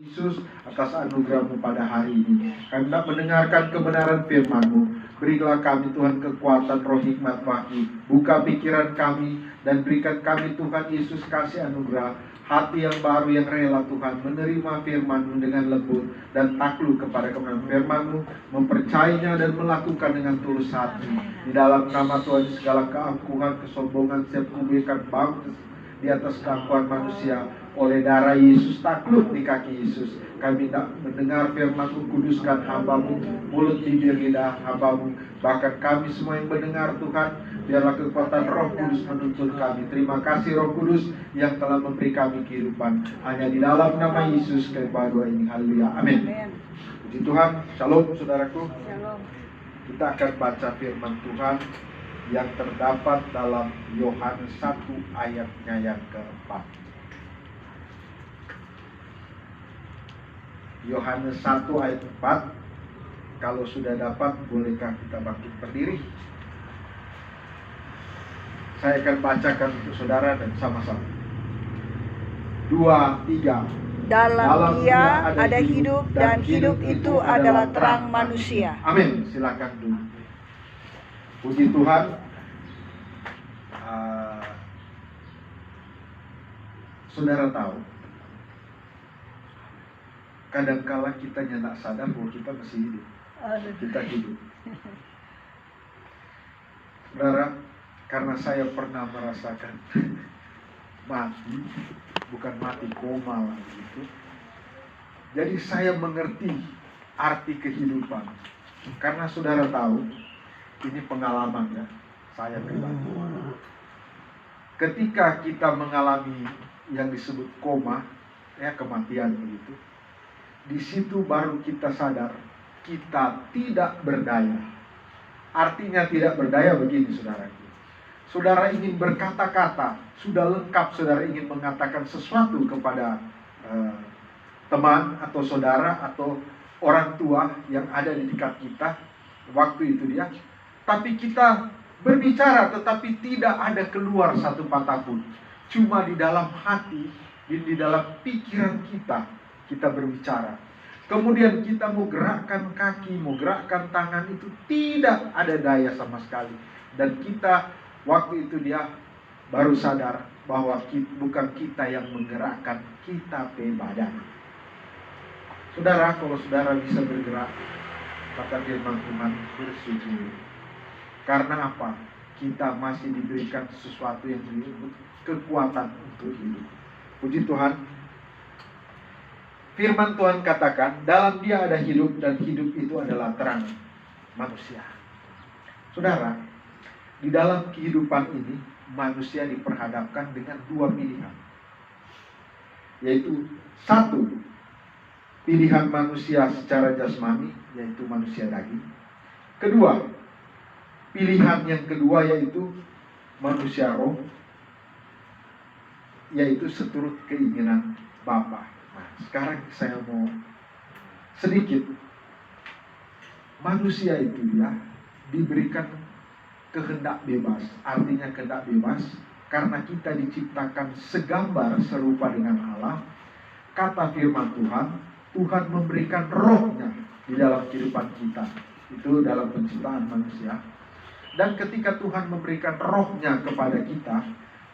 Yesus, atas anugerah-Mu pada hari ini. Kami hendak mendengarkan kebenaran firman-Mu. Berilah kami Tuhan kekuatan roh hikmat wahyu. Buka pikiran kami dan berikan kami Tuhan Yesus kasih anugerah. Hati yang baru yang rela Tuhan menerima firman-Mu dengan lembut dan takluk kepada kebenaran firman-Mu, mempercayainya dan melakukan dengan tulus hati. Di dalam nama Tuhan segala keangkuhan, kesombongan, setiap kubikan bangsa di atas keangkuhan manusia oleh darah Yesus, takluk di kaki Yesus. Kami tak mendengar firman-Mu, kuduskan hamba-Mu, mulut bibir lidah hamba-Mu, bahkan kami semua yang mendengar Tuhan, biarlah kekuatan Roh Kudus menuntun kami. Terima kasih Roh Kudus yang telah memberi kami kehidupan. Hanya di dalam nama Yesus kami berdoa ini. Haleluya. Amin. Puji Tuhan. Shalom saudaraku. Shalom. Kita akan baca firman Tuhan yang terdapat dalam Yohanes 1 ayatnya yang keempat. Yohanes 1 ayat 4. Kalau sudah dapat, bolehkah kita bangkit berdiri? Saya akan bacakan untuk saudara dan sama-sama. 2, 3. Dalam Dia ada hidup dan hidup itu adalah terang manusia. Amin. Silakan dulu. Puji Tuhan. Saudara tahu, kadangkala kita tak sadar bahwa kita masih hidup. Kita hidup. Saudara, karena saya pernah merasakan mati, bukan mati koma lah gitu. Jadi saya mengerti arti kehidupan. Karena saudara tahu, ini pengalaman ya, saya pribadi. Ketika kita mengalami yang disebut koma, ya kematian begitu, di situ baru kita sadar kita tidak berdaya. Artinya tidak berdaya begini saudara. Saudara ingin berkata-kata, sudah lengkap saudara ingin mengatakan sesuatu kepada teman atau saudara atau orang tua yang ada di dekat kita waktu itu dia, tapi kita berbicara tetapi tidak ada keluar satu patah pun. Cuma di dalam hati, di dalam pikiran kita berbicara. Kemudian kita mau gerakkan kaki, mau gerakkan tangan, itu tidak ada daya sama sekali. Dan kita waktu itu dia baru sadar bahwa bukan kita yang menggerakkan, kita badan. Saudara, kalau saudara bisa bergerak, kata firman Tuhan, bersyukur. Karena apa? Kita masih diberikan sesuatu yang disebut kekuatan untuk hidup. Puji Tuhan. Firman Tuhan katakan, dalam Dia ada hidup dan hidup itu adalah terang manusia. Saudara, di dalam kehidupan ini manusia diperhadapkan dengan dua pilihan. Yaitu satu, pilihan manusia secara jasmani, yaitu manusia daging. Kedua, pilihan yang kedua yaitu manusia roh, yaitu seturut keinginan Bapa. Nah, sekarang saya mau sedikit. Manusia itu dia diberikan kehendak bebas. Artinya kehendak bebas karena kita diciptakan segambar serupa dengan Allah. Kata firman Tuhan, Tuhan memberikan rohnya di dalam kehidupan kita. Itu dalam penciptaan manusia. Dan ketika Tuhan memberikan rohnya kepada kita,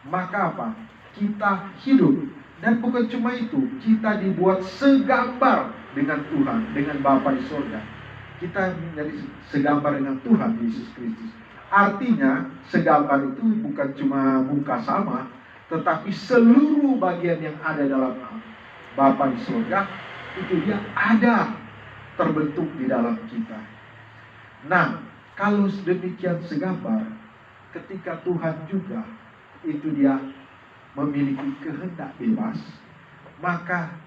maka apa? Kita hidup. Dan bukan cuma itu, kita dibuat segambar dengan Tuhan, dengan Bapa di surga. Kita menjadi segambar dengan Tuhan Yesus Kristus. Artinya, segambar itu bukan cuma muka sama, tetapi seluruh bagian yang ada dalam Bapa di surga, itu dia ada terbentuk di dalam kita. Nah, kalau demikian segambar, ketika Tuhan juga itu dia memiliki kehendak bebas, maka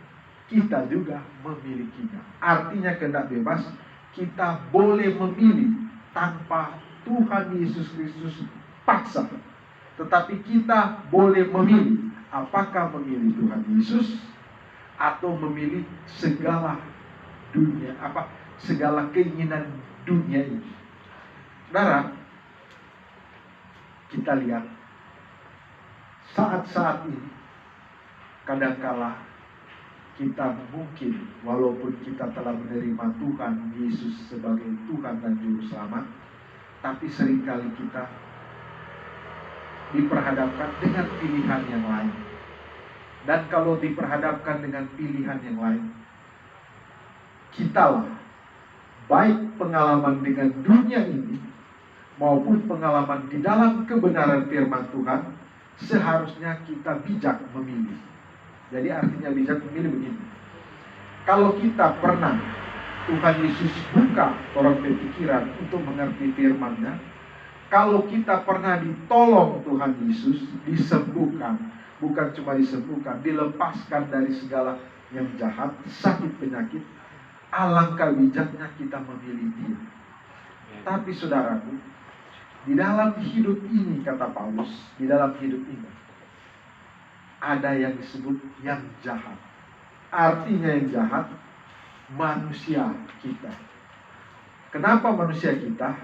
kita juga memilikinya. Artinya kehendak bebas, kita boleh memilih tanpa Tuhan Yesus Kristus paksa. Tetapi kita boleh memilih, apakah memilih Tuhan Yesus atau memilih segala dunia, segala keinginan dunia ini. Saudara, kita lihat saat-saat ini kadangkala kita mungkin walaupun kita telah menerima Tuhan Yesus sebagai Tuhan dan Juru Selamat, tapi seringkali kita diperhadapkan dengan pilihan yang lain. Dan kalau diperhadapkan dengan pilihan yang lain, kita baik pengalaman dengan dunia ini maupun pengalaman di dalam kebenaran firman Tuhan, seharusnya kita bijak memilih. Jadi artinya bijak memilih begini. Kalau kita pernah Tuhan Yesus buka orang berpikiran untuk mengerti firman-Nya, kalau kita pernah ditolong Tuhan Yesus, disembuhkan, bukan cuma disembuhkan, dilepaskan dari segala yang jahat, sakit penyakit, alangkah bijaknya kita memilih Dia. Tapi saudaraku, di dalam hidup ini, kata Paulus, di dalam hidup ini ada yang disebut yang jahat. Artinya yang jahat, manusia kita. Kenapa manusia kita?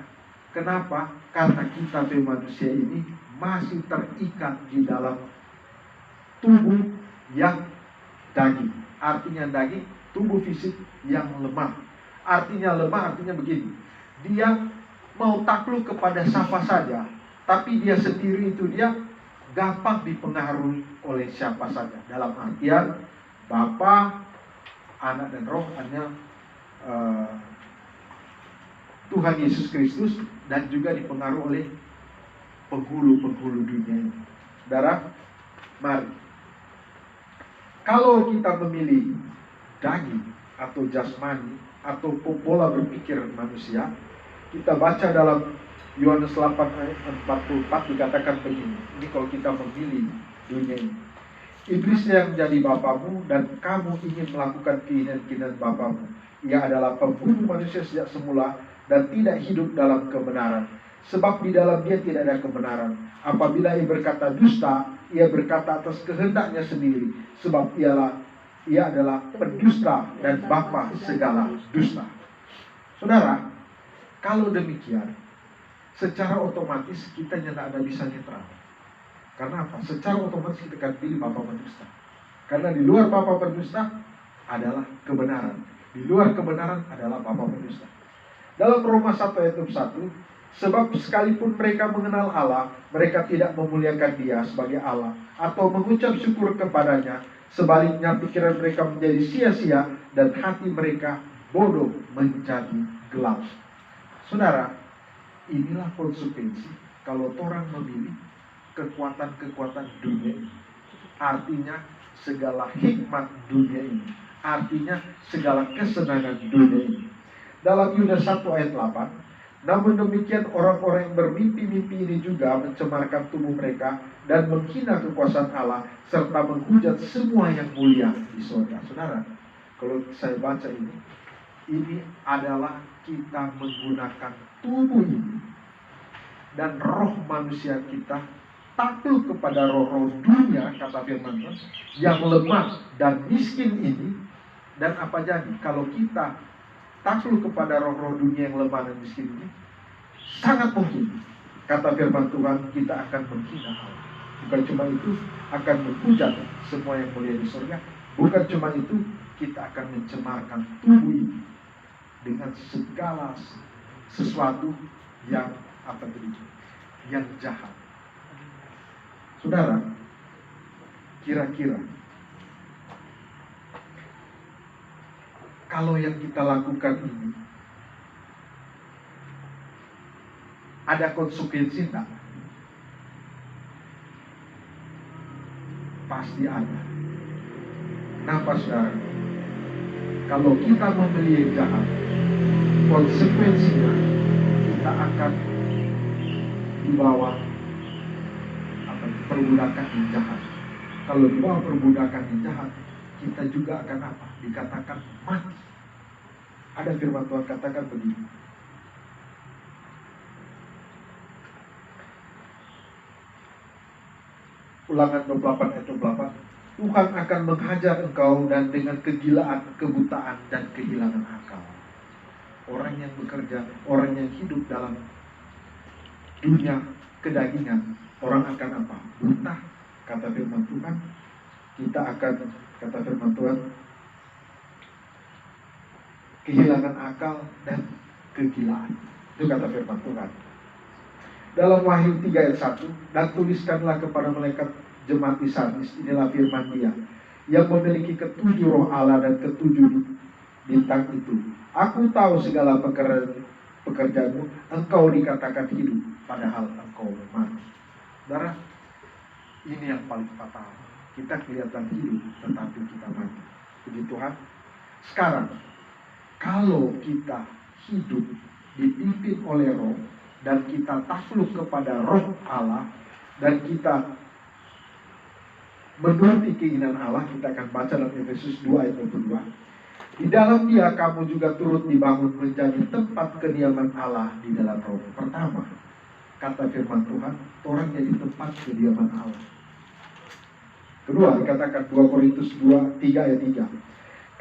Kenapa? Karena kita manusia ini masih terikat di dalam tubuh yang daging. Artinya daging, tubuh fisik yang lemah. Artinya lemah, artinya begini. Dia mau takluk kepada siapa saja, tapi dia sendiri itu dia gampang dipengaruhi oleh siapa saja. Dalam artian Bapa, Anak dan Roh, hanya Tuhan Yesus Kristus, dan juga dipengaruhi oleh penghulu-penghulu dunia ini. Saudara, mari. Kalau kita memilih daging atau jasmani atau pola berpikir manusia, kita baca dalam Yohanes 8 ayat 44 dikatakan begini. Ini kalau kita memilih dunia ini. Iblis yang menjadi bapamu dan kamu ingin melakukan keinginan bapamu. Ia adalah pembunuh manusia sejak semula dan tidak hidup dalam kebenaran. Sebab di dalam dia tidak ada kebenaran. Apabila ia berkata dusta, ia berkata atas kehendaknya sendiri. Sebab ia adalah pendusta dan bapa segala dusta. Saudara, kalau demikian, secara otomatis kita tidak ada bisa netral. Karena apa? Secara otomatis kita akan pilih bapa pendusta. Karena di luar bapa pendusta adalah kebenaran. Di luar kebenaran adalah bapa pendusta. Dalam Roma 1 ayat 1, sebab sekalipun mereka mengenal Allah, mereka tidak memuliakan Dia sebagai Allah atau mengucap syukur kepadanya. Sebaliknya pikiran mereka menjadi sia-sia dan hati mereka bodoh menjadi gelap. Saudara, inilah konsekuensi kalau orang memilih kekuatan-kekuatan dunia ini. Artinya segala hikmat dunia ini. Artinya segala kesenangan dunia ini. Dalam Yudas 1 ayat 8, namun demikian orang-orang yang bermimpi-mimpi ini juga mencemarkan tubuh mereka dan menghina kekuasaan Allah serta menghujat semua yang mulia di surga. Saudara, kalau saya baca ini adalah kita menggunakan tubuh ini dan roh manusia kita takluk kepada roh-roh dunia, kata firman Tuhan, yang lemah dan miskin ini. Dan apa jadi kalau kita takluk kepada roh-roh dunia yang lemah dan miskin ini? Sangat mungkin, kata firman Tuhan, kita akan menghina Allah. Bukan cuma itu, akan menghujat semua yang mulia di surga. Bukan cuma itu, kita akan mencemarkan tubuh ini dengan segala sesuatu yang yang jahat. Saudara, kira-kira kalau yang kita lakukan ini ada konsekuensi enggak? Pasti ada. Kenapa saudara? Kalau kita membeli yang jahat, konsekuensinya kita akan dibawa perbudakan yang jahat. Kalau dibawa perbudakan yang jahat, kita juga akan apa? Dikatakan mati. Ada firman Tuhan katakan begini. Ulangan 28 ayat 28. Tuhan akan menghajar engkau dan dengan kegilaan, kebutaan dan kehilangan akal. Orang yang bekerja, orang yang hidup dalam dunia kedagingan, orang akan apa? Buta, kata firman Tuhan. Kita akan, kata firman Tuhan, kehilangan akal, dan kegilaan. Itu kata firman Tuhan. Dalam Wahyu 3 ayat 1, dan tuliskanlah kepada malaikat jemaat di Sardis, inilah firman Dia, yang memiliki ketujuh roh Allah dan ketujuh bintang itu. Aku tahu segala pekerjaanmu, engkau dikatakan hidup, padahal engkau mati. Saudara, ini yang paling fatal. Kita kelihatan hidup, tetapi kita mati. Puji Tuhan. Sekarang, kalau kita hidup dipimpin oleh roh, dan kita takluk kepada roh Allah, dan kita menuruti keinginan Allah, kita akan baca dalam Efesus 2 ayat 22. Di dalam Dia kamu juga turut dibangun menjadi tempat kediaman Allah di dalam roh. Pertama, kata firman Tuhan, orang jadi tempat kediaman Allah. Kedua, dikatakan 2 Korintus 3 ayat 3.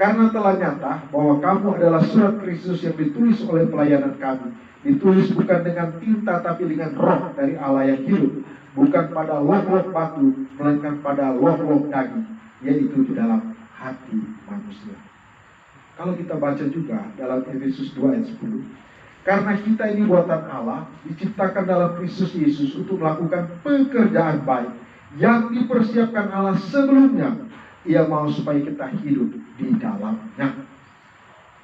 Karena telah nyata bahwa kamu adalah surat Kristus yang ditulis oleh pelayanan kami. Ditulis bukan dengan tinta tapi dengan roh dari Allah yang hidup. Bukan pada loh-loh batu, melainkan pada loh-loh daging, yaitu di dalam hati manusia. Kalau kita baca juga dalam Efesus 2 ayat 10. Karena kita ini buatan Allah, diciptakan dalam Kristus Yesus untuk melakukan pekerjaan baik yang dipersiapkan Allah sebelumnya. Ia mau supaya kita hidup di dalamnya.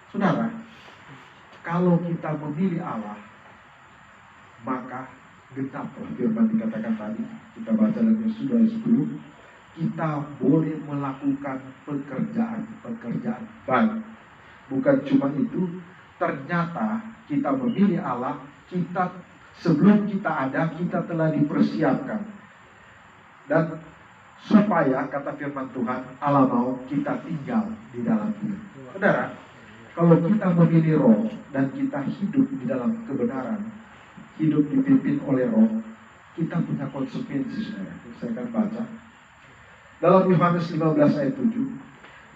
Saudara, kalau kita memilih Allah, maka genaplah firman dikatakan tadi. Kita baca dalam Yesus 2 ayat 10. Kita boleh melakukan pekerjaan baik. Bukan cuma itu, ternyata kita memilih Allah, sebelum kita ada, kita telah dipersiapkan. Dan supaya, kata firman Tuhan, Allah mau kita tinggal di dalam Dia. Saudara, kalau kita memilih roh dan kita hidup di dalam kebenaran, hidup dipimpin oleh roh, kita punya konsekuensi, saudara. Saya akan baca dalam Yohanes 15 ayat 7.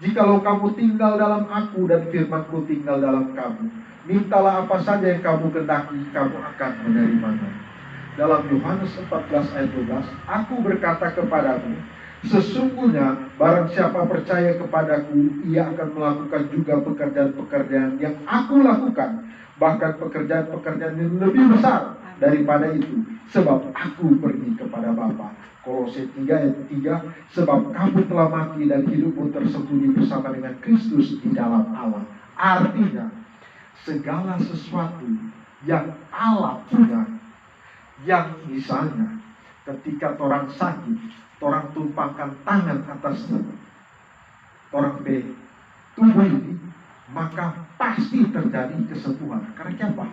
Jikalau kamu tinggal dalam aku dan firmanku tinggal dalam kamu, mintalah apa saja yang kamu kehendaki, kamu akan menerimanya. Dalam Yohanes 14 ayat 12, aku berkata kepadamu, sesungguhnya barang siapa percaya kepadaku, ia akan melakukan juga pekerjaan-pekerjaan yang aku lakukan, bahkan pekerjaan-pekerjaan yang lebih besar daripada itu, sebab aku pergi kepada Bapa. Kolose 3 ayat 3, sebab kamu telah mati dan hidupmu tersembunyi bersama dengan Kristus di dalam Allah. Artinya, segala sesuatu yang Allah punya, yang misalnya ketika orang sakit, orang tumpangkan tangan atas orang tubuh ini, maka pasti terjadi kesembuhan. Karena apa?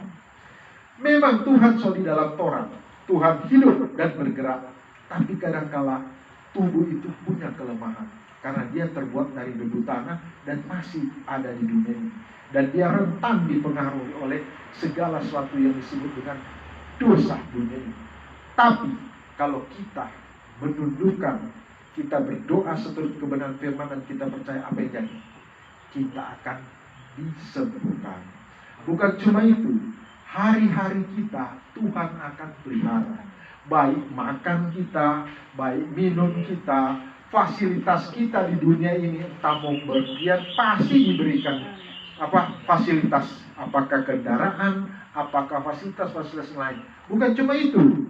Memang Tuhan di dalam Torah, Tuhan hidup dan bergerak, tapi kadangkala tubuh itu punya kelemahan, karena dia terbuat dari debu tanah dan masih ada di dunia ini, dan dia rentan dipengaruhi oleh segala sesuatu yang disebut dengan dosa dunia ini. Tapi kalau kita menundukkan, kita berdoa seturut kebenaran firman dan kita percaya apa yang jadi, kita akan disembuhkan. Bukan cuma itu, hari-hari kita Tuhan akan pelihara. Baik makan kita, baik minum kita, fasilitas kita di dunia ini, entah mau berpergian, pasti diberikan fasilitas, apakah kendaraan, apakah fasilitas lain. Bukan cuma itu,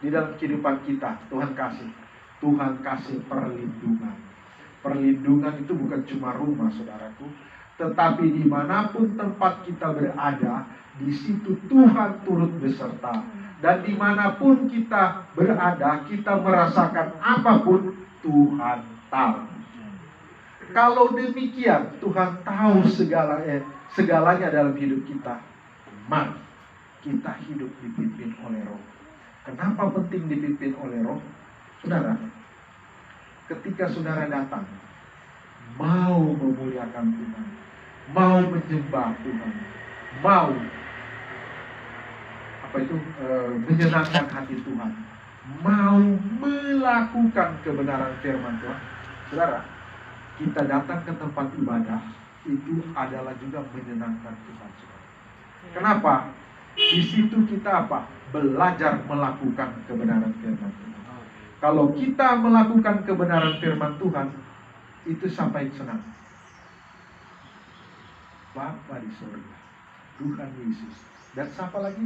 di dalam kehidupan kita Tuhan kasih perlindungan. Perlindungan itu bukan cuma rumah, saudaraku, tetapi dimanapun tempat kita berada, di situ Tuhan turut beserta. Dan dimanapun kita berada, kita merasakan apapun, Tuhan tahu. Kalau demikian, Tuhan tahu segalanya dalam hidup kita. Mari kita hidup dipimpin oleh Roh. Kenapa penting dipimpin oleh Roh? Saudara, ketika saudara datang, mau memuliakan Tuhan, mau menyembah Tuhan, mau menyenangkan hati Tuhan, mau melakukan kebenaran firman Tuhan, saudara, kita datang ke tempat ibadah itu adalah juga menyenangkan Tuhan, saudara. Kenapa? Di situ kita belajar melakukan kebenaran firman Tuhan. Kalau kita melakukan kebenaran firman Tuhan, itu sampai senang. Bapa di surga, Tuhan Yesus, dan siapa lagi?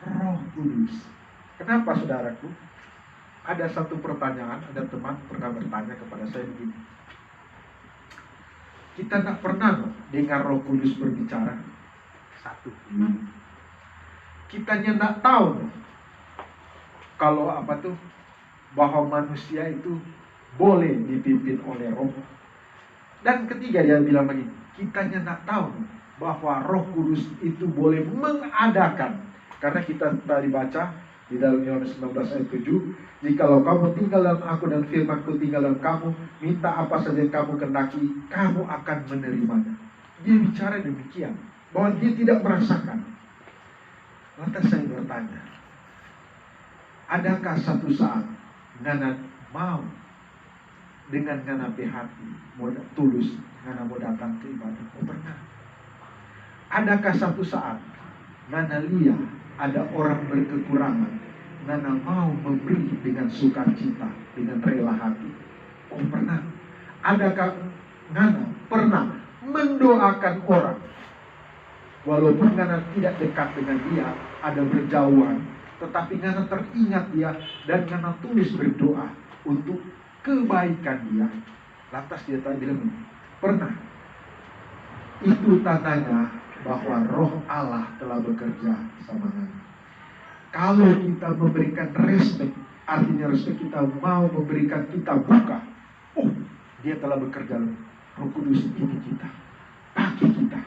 Roh Kudus. Kenapa saudaraku? Ada satu pertanyaan, ada teman pernah bertanya kepada saya begini. Kita tak pernah dengar Roh Kudus berbicara. Satu. Kita tidak tahu kalau bahwa manusia itu boleh dipimpin oleh Roh. Dan ketiga dia bilang begini, kita tidak tahu bahwa Roh Kudus itu boleh mengadakan. Karena kita tadi baca di dalam Yohanes 19 ayat 7, jikalau kamu tinggal dalam aku dan firman-Ku tinggal dalam kamu, minta apa saja yang kamu kehendaki, kamu akan menerimanya. Dia bicara demikian, bahwa dia tidak merasakan. Lantas saya bertanya, adakah satu saat Ngana mau dengan Ngana hati mau tulus, Ngana mau datang ke ibadah? Oh, pernah. Adakah satu saat Ngana lihat ada orang berkekurangan, Ngana mau memberi dengan sukacita, dengan rela hati? Oh, pernah. Adakah Ngana pernah mendoakan orang walaupun Ngana tidak dekat dengan dia, ada berjauhan, tetapi Ngana teringat dia dan Ngana tulis berdoa untuk kebaikan dia? Lantas dia tadi bilang, pernah. Itu tandanya bahwa Roh Allah telah bekerja sama Ngana. Kalau kita memberikan respect, artinya respect, kita mau memberikan, kita buka, oh, dia telah bekerja. Roh Kudus ini kita, pakai kita,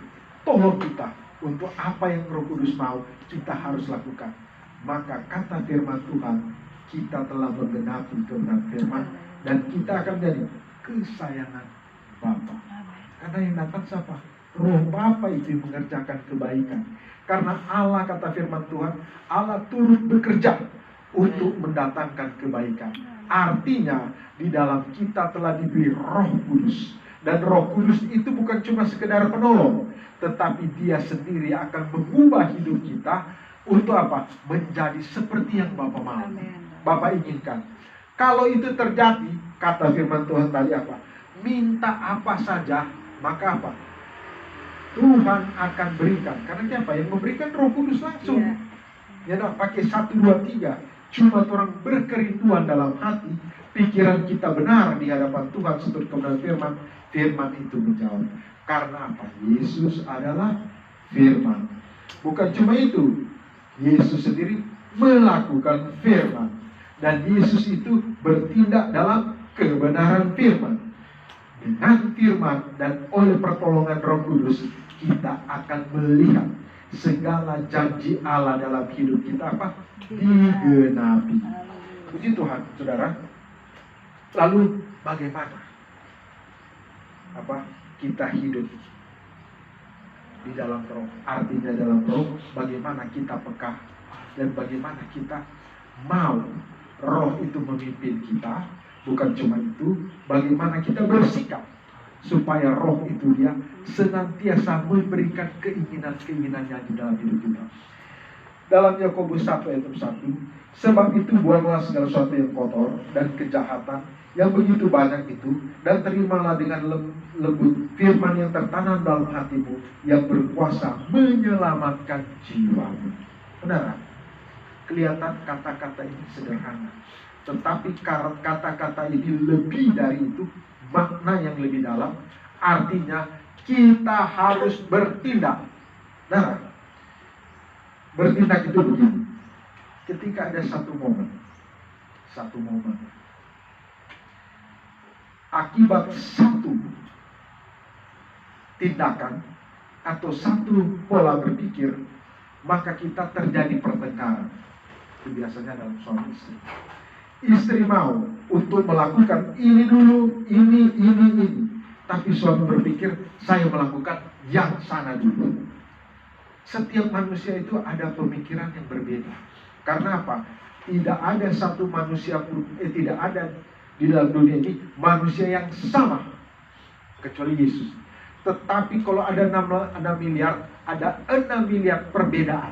tolong kita untuk apa yang Roh Kudus mau, kita harus lakukan. Maka kata firman Tuhan, kita telah menggenapi kebenaran firman, dan kita akan jadi kesayangan Bapa. Karena yang datang siapa? Roh Bapa itu yang mengerjakan kebaikan. Karena Allah, kata firman Tuhan, Allah turut bekerja untuk mendatangkan kebaikan. Artinya di dalam kita telah diberi Roh Kudus. Dan Roh Kudus itu bukan cuma sekedar penolong, tetapi dia sendiri akan mengubah hidup kita untuk apa? Menjadi seperti yang Bapa mau, Bapa inginkan. Kalau itu terjadi, kata firman Tuhan tadi apa? Minta apa saja, maka apa? Tuhan akan berikan. Karena siapa yang memberikan? Roh Kudus langsung. Ya, pakai 1, 2, 3. Cuma orang berkerinduan dalam hati, pikiran kita benar di hadapan Tuhan seturut kebenaran firman. Firman itu menjawab. Karena apa? Yesus adalah firman. Bukan cuma itu, Yesus sendiri melakukan firman. Dan Yesus itu bertindak dalam kebenaran firman. Dengan firman dan oleh pertolongan Roh Kudus, kita akan melihat segala janji Allah dalam hidup kita apa? Digenapi. Puji Tuhan, saudara. Lalu bagaimana kita hidup di dalam Roh? Artinya dalam Roh, bagaimana kita peka dan bagaimana kita mau Roh itu memimpin kita. Bukan cuma itu, bagaimana kita bersikap supaya Roh itu dia senantiasa memberikan keinginan-keinginannya di dalam hidup kita. Dalam Yakobus 1 ayat 1, sebab itu buanglah segala sesuatu yang kotor dan kejahatan yang begitu banyak itu, dan terimalah dengan lembut firman yang tertanam dalam hatimu, yang berkuasa menyelamatkan jiwamu. Benar? Kelihatan kata-kata ini sederhana, tetapi kata-kata ini lebih dari itu, makna yang lebih dalam. Artinya kita harus bertindak. Nah, bertindak itu begini. Ketika ada satu momen akibat satu tindakan atau satu pola berpikir, maka kita terjadi pertengkaran. Itu biasanya dalam suami istri. Istri mau untuk melakukan ini dulu, ini. Tapi suami berpikir, saya melakukan yang sana dulu. Setiap manusia itu ada pemikiran yang berbeda. Karena apa? Tidak ada satu manusia pun, tidak ada di dalam dunia ini manusia yang sama, kecuali Yesus. Tetapi kalau ada 6 miliar, ada 6 miliar perbedaan.